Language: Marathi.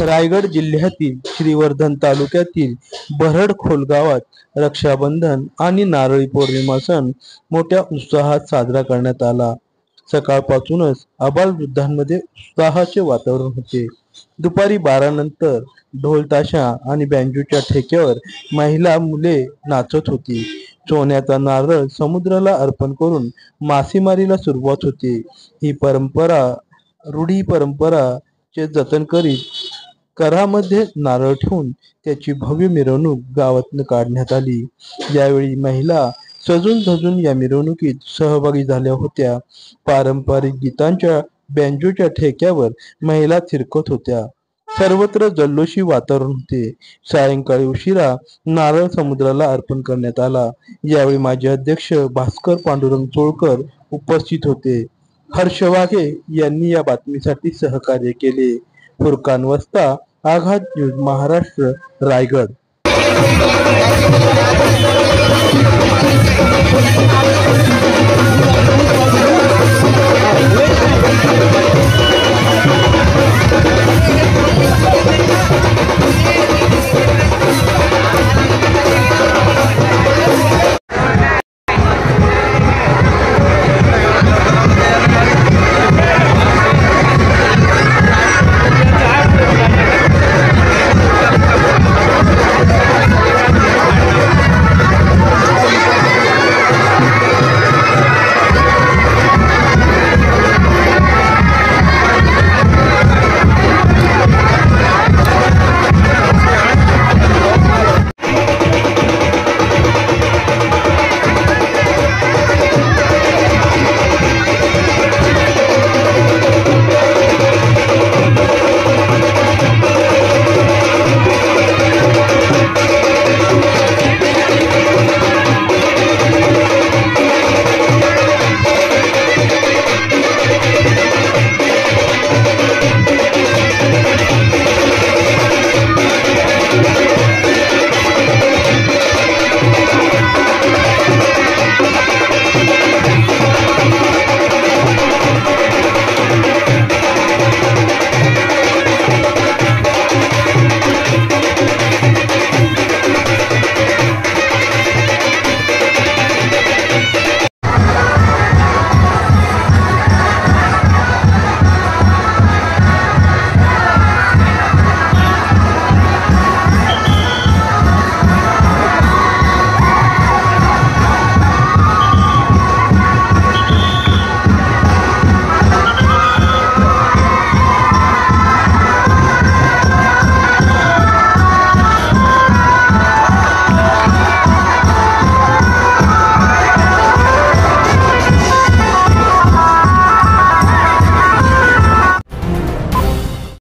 रायगड जिल्ह्यातील श्रीवर्धन तालुक्यातील बरडखोल गावात रक्षाबंधन आणि नारळी पौर्णिमा सण मोठ्या उत्साहात साजरा करण्यात आला। सकाळपासूनच आबालवृद्धांमध्ये उत्साहाचे वातावरण होते। दुपारी 12 नंतर ढोल ताशा आणि बँजोच्या ठेक्यावर महिला मुले नाचत होती। सोन्याचा नारळ समुद्राला अर्पण करून मासेमारीला सुरुवात होते। ही रूढी परंपराचे जतन करीत करामध्ये नारळ ठेवून त्याची भव्य मिरवणूक गावातून काढण्यात आली। यावेळी महिला सजून धजून या मिरवणुकीत सहभागी झाल्या होत्या। पारंपरिक गीतांच्या बँजोच्या ठेक्यावर महिला थिरकत होत्या। सर्वत्र जल्लोषी वातावरण होते। सायंकाळी उशिरा नारळ समुद्राला अर्पण करण्यात आला। यावेळी माजी अध्यक्ष भास्कर पांडुरंग चोळकर उपस्थित होते। हर्ष वाघे यांनी या बातमीसाठी सहकार्य केले। फुरकान वस्ता, आघात न्यूज महाराष्ट्र, रायगड।